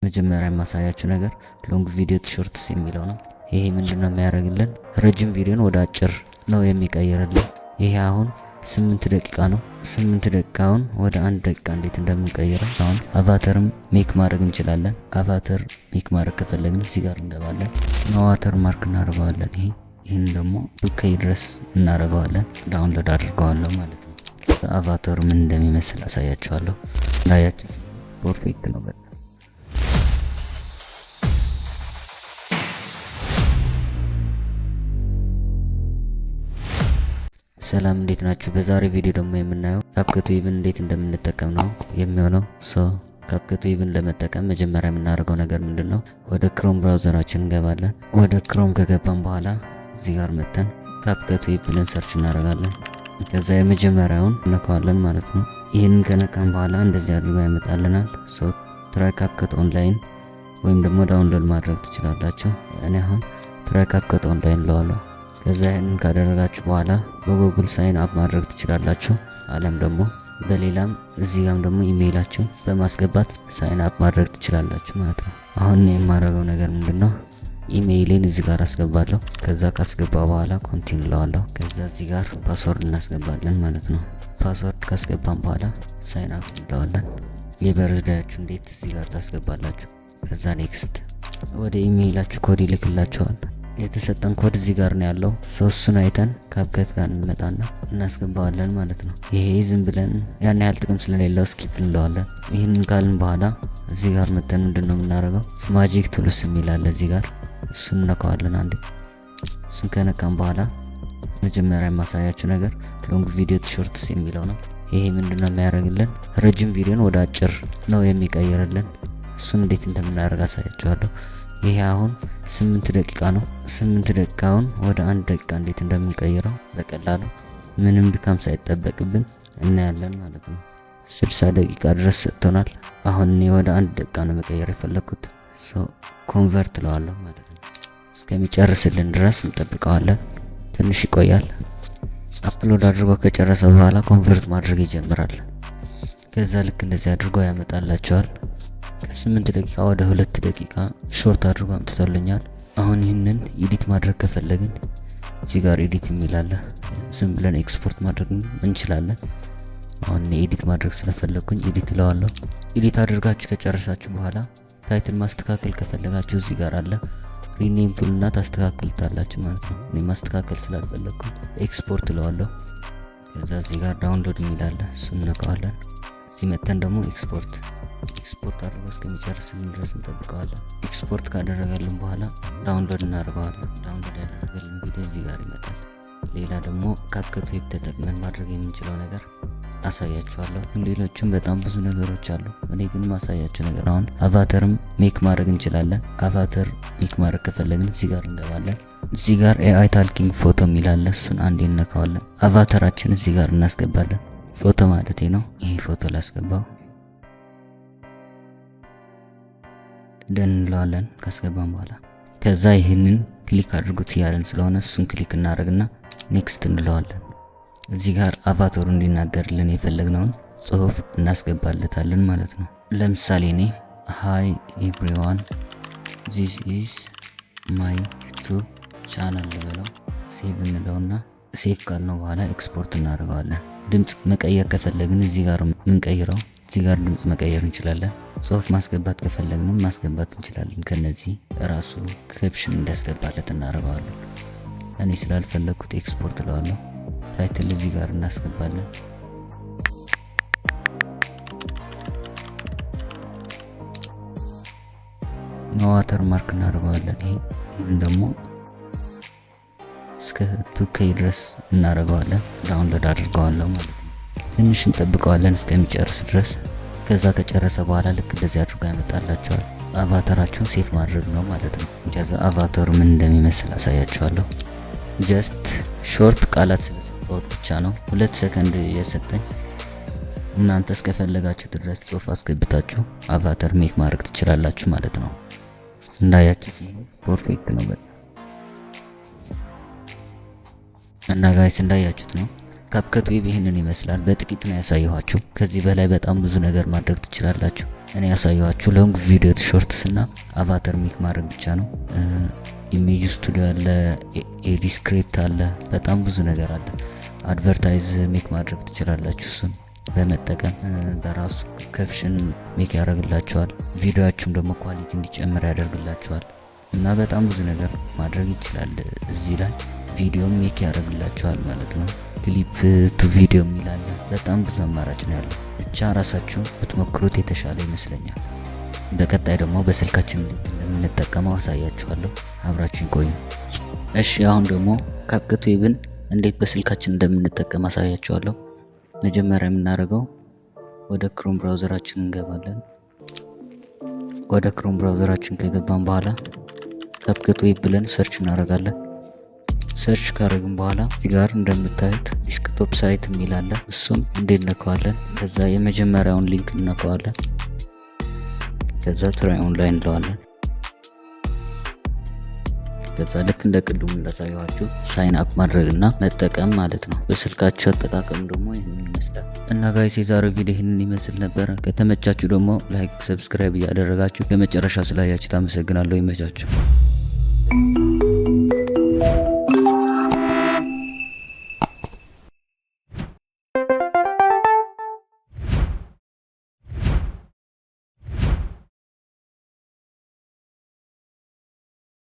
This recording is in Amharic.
መጀመሪያ የማሳያችሁ ነገር ሎንግ ቪዲዮ ቱ ሾርትስ የሚለው ነው። ይሄ ምንድነው የሚያደርግልን? ረጅም ቪዲዮን ወደ አጭር ነው የሚቀይርልን። ይሄ አሁን 8 ደቂቃ ነው። 8 ደቂቃውን ወደ 1 ደቂቃ እንዴት እንደምንቀይረው አሁን አቫተርም ሜክ ማድረግ እንችላለን። አቫተር ሜክ ማድረግ ከፈለግን እዚህ ጋር እንገባለን። ዋተር ማርክ እናደርገዋለን። ይህን ደግሞ ዱከይ ድረስ እናደርገዋለን። ዳውንሎድ አድርገዋለሁ ማለት ነው። አቫተሩ ምን እንደሚመስል አሳያችኋለሁ። እንዳያችሁት ፐርፌክት ነው በጣም። ሰላም እንዴት ናችሁ? በዛሬ ቪዲዮ ደግሞ የምናየው ካፕከት ዌብን እንዴት እንደምንጠቀም ነው የሚሆነው። ካፕከት ዌብን ለመጠቀም መጀመሪያ የምናደርገው ነገር ምንድነው? ወደ ክሮም ብራውዘራችን እንገባለን። ወደ ክሮም ከገባን በኋላ እዚህ ጋር መተን ካፕከት ዌብ ብለን ሰርች እናደርጋለን። ከዛ የመጀመሪያውን እነካዋለን ማለት ነው። ይህንን ከነካን በኋላ እንደዚህ አድርጎ ያመጣልናል። ትራይ ካፕከት ኦንላይን ወይም ደግሞ ዳውንሎድ ማድረግ ትችላላችሁ። እኔ አሁን ትራይ ካፕከት ኦንላይን ለዋለሁ። ከዛ ይህንን ካደረጋችሁ በኋላ በጉግል ሳይን አፕ ማድረግ ትችላላችሁ። አለም ደግሞ በሌላም እዚህ ጋም ደግሞ ኢሜይላችሁ በማስገባት ሳይን አፕ ማድረግ ትችላላችሁ ማለት ነው። አሁን የማደርገው ነገር ምንድነው? ኢሜይሌን እዚህ ጋር አስገባለሁ። ከዛ ካስገባ በኋላ ኮንቲኒው እለዋለሁ። ከዛ እዚህ ጋር ፓስወርድ እናስገባለን ማለት ነው። ፓስወርድ ካስገባን በኋላ ሳይን አፕ እንለዋለን። የበርዝዳያችሁ እንዴት እዚህ ጋር ታስገባላችሁ። ከዛ ኔክስት ወደ ኢሜይላችሁ ኮድ ይልክላችኋል። የተሰጠን ኮድ እዚህ ጋር ነው ያለው። እሱን አይተን ካፕከት ጋር እንመጣና እናስገባዋለን ማለት ነው። ይሄ ዝም ብለን ያን ያህል ጥቅም ስለሌለው ስኪፕ እንለዋለን። ይህንን ካልን በኋላ እዚህ ጋር መተን ምንድነው የምናደርገው? ማጂክ ቱልስ የሚላለ እዚህ ጋር እሱን እንነካዋለን አንዴ። እሱን ከነካን በኋላ መጀመሪያ የማሳያችሁ ነገር ሎንግ ቪዲዮ ቱ ሾርትስ የሚለው ነው። ይሄ ምንድነው የሚያደርግልን? ረጅም ቪዲዮን ወደ አጭር ነው የሚቀይርልን። እሱን እንዴት እንደምናደርግ አሳያችኋለሁ። ይሄ አሁን 8 ደቂቃ ነው። 8 ደቂቃውን ወደ 1 ደቂቃ እንዴት እንደምንቀይረው በቀላሉ ምንም ድካም ሳይጠበቅብን እናያለን ማለት ነው። 60 ደቂቃ ድረስ ሰጥቶናል። አሁን እኔ ወደ 1 ደቂቃ ነው መቀየር የፈለኩት። ኮንቨርት ለዋለሁ ማለት ነው። እስከሚጨርስልን ድረስ እንጠብቀዋለን። ትንሽ ይቆያል። አፕሎድ አድርጎ ከጨረሰ በኋላ ኮንቨርት ማድረግ ይጀምራል። ከዛ ልክ እንደዚህ አድርጎ ያመጣላቸዋል። ከ8 ደቂቃ ወደ 2 ደቂቃ ሾርት አድርጎ አምጥቶልኛል። አሁን ይህንን ኤዲት ማድረግ ከፈለግን እዚህ ጋር ኤዲት የሚል አለ። ዝም ብለን ኤክስፖርት ማድረግ እንችላለን። አሁን ኤዲት ማድረግ ስለፈለግኩኝ ኤዲት እለዋለሁ። ኤዲት አድርጋችሁ ከጨረሳችሁ በኋላ ታይትል ማስተካከል ከፈለጋችሁ እዚህ ጋር አለ። ሪኔም ቱልና ታስተካክሉታላችሁ ማለት ነው። እኔ ማስተካከል ስላልፈለግኩኝ ኤክስፖርት እለዋለሁ። ከዛ እዚህ ጋር ዳውንሎድ የሚል አለ። እሱን እንነካዋለን። እዚህ መተን ደግሞ ኤክስፖርት አድርጎ እስከሚጨርስልን ድረስ እንጠብቀዋለን። ኤክስፖርት ካደረገልን በኋላ ዳውንሎድ እናደርገዋለን። ዳውንሎድ ያደረገልን ቪዲዮ እዚህ ጋር ይመጣል። ሌላ ደግሞ ካፕከት ዌብ ተጠቅመን ማድረግ የምንችለው ነገር አሳያችኋለሁ። ሌሎችም በጣም ብዙ ነገሮች አሉ። እኔ ግን ማሳያችሁ ነገር አሁን አቫተርም ሜክ ማድረግ እንችላለን። አቫተር ሜክ ማድረግ ከፈለግን እዚህ ጋር እንገባለን። እዚህ ጋር ኤአይ ታልኪንግ ፎቶ የሚላለ እሱን አንዴ እነካዋለን። አቫተራችን እዚህ ጋር እናስገባለን። ፎቶ ማለቴ ነው። ይሄ ፎቶ ላስገባው ደን እንለዋለን። ካስገባን በኋላ ከዛ ይህንን ክሊክ አድርጉት እያለን ስለሆነ እሱን ክሊክ እናደርግና ኔክስት እንለዋለን። እዚህ ጋር አቫተሩ እንዲናገርልን የፈለግነውን ጽሁፍ እናስገባለታለን ማለት ነው። ለምሳሌ እኔ ሃይ ኤቭሪዋን ዚስ ኢዝ ማይ ዩቲዩብ ቻናል ልበለው። ሴቭ እንለውና ሴቭ ካልነው በኋላ ኤክስፖርት እናደርገዋለን። ድምጽ መቀየር ከፈለግን እዚህ ጋር የምንቀይረው እዚህ ጋር ድምጽ መቀየር እንችላለን። ጽሁፍ ማስገባት ከፈለግንም ማስገባት እንችላለን። ከነዚህ ራሱ ካፕሽን እንዲያስገባለት እናደርገዋለን። እኔ ስላልፈለግኩት ኤክስፖርት እለዋለሁ። ታይትል እዚህ ጋር እናስገባለን። ዋተር ማርክ እናደርገዋለን። ይህን ደግሞ እስከ 2K ድረስ እናደርገዋለን። ዳውንሎድ አድርገዋለሁ ማለት ነው። ትንሽ እንጠብቀዋለን እስከሚጨርስ ድረስ። ከዛ ከጨረሰ በኋላ ልክ እንደዚህ አድርጎ ያመጣላችኋል። አቫተራችሁን ሴፍ ማድረግ ነው ማለት ነው። ከዛ አቫተሩ ምን እንደሚመስል አሳያችኋለሁ። ጀስት ሾርት ቃላት ስለሰጠሁት ብቻ ነው 2 ሰከንድ የሰጠኝ። እናንተ እስከፈለጋችሁ ድረስ ጽሁፍ አስገብታችሁ አቫተር ሜክ ማድረግ ትችላላችሁ ማለት ነው። እንዳያችሁት ይሄ ፐርፌክት ነው በጣም። እና ጋይስ እንዳያችሁት ነው ካፕከት ዌብ ይህንን ይመስላል። በጥቂት ነው ያሳየኋችሁ። ከዚህ በላይ በጣም ብዙ ነገር ማድረግ ትችላላችሁ። እኔ ያሳየኋችሁ ሎንግ ቪዲዮ ሾርትስ እና አቫተር ሜክ ማድረግ ብቻ ነው። ኢሜጅ ስቱዲዮ አለ፣ ኤዲ ስክሪፕት አለ፣ በጣም ብዙ ነገር አለ። አድቨርታይዝ ሜክ ማድረግ ትችላላችሁ። እሱን በመጠቀም በራሱ ካፕሽን ሜክ ያደርግላችኋል። ቪዲዮአችሁም ደግሞ ኳሊቲ እንዲጨምር ያደርግላችኋል እና በጣም ብዙ ነገር ማድረግ ይችላል። እዚህ ላይ ቪዲዮ ሜክ ያደርግላችኋል ማለት ነው። ክሊፕ ቱ ቪዲዮ የሚላለ በጣም ብዙ አማራጭ ነው ያለው። ብቻ ራሳችሁ ብትሞክሩት የተሻለ ይመስለኛል። በቀጣይ ደግሞ በስልካችን እንደምንጠቀመው አሳያችኋለሁ። አብራችሁን ቆዩ። እሺ አሁን ደግሞ ካፕከት ዌብን እንዴት በስልካችን እንደምንጠቀም አሳያችኋለሁ። መጀመሪያ የምናደርገው ወደ ክሮም ብራውዘራችን እንገባለን። ወደ ክሮም ብራውዘራችን ከገባን በኋላ ካፕከት ዌብ ብለን ሰርች እናደርጋለን። ሰርች ካደረግን በኋላ እዚህ ጋር እንደምታዩት ዲስክቶፕ ሳይት የሚል አለ። እሱም እንዴት ነካዋለን። ከዛ የመጀመሪያውን ሊንክ እንነካዋለን። ከዛ ትራይ ኦንላይን እንለዋለን። ከዛ ልክ እንደ ቅድሙ እንዳሳየኋችሁ ሳይን አፕ ማድረግና መጠቀም ማለት ነው። በስልካችሁ አጠቃቀም ደግሞ ይህንን ይመስላል። እና ጋይስ የዛሬው ቪዲዮ ይህንን ይመስል ነበረ። ከተመቻችሁ ደግሞ ላይክ፣ ሰብስክራይብ እያደረጋችሁ ከመጨረሻ ስላያችሁ ታመሰግናለሁ። ይመቻችሁ።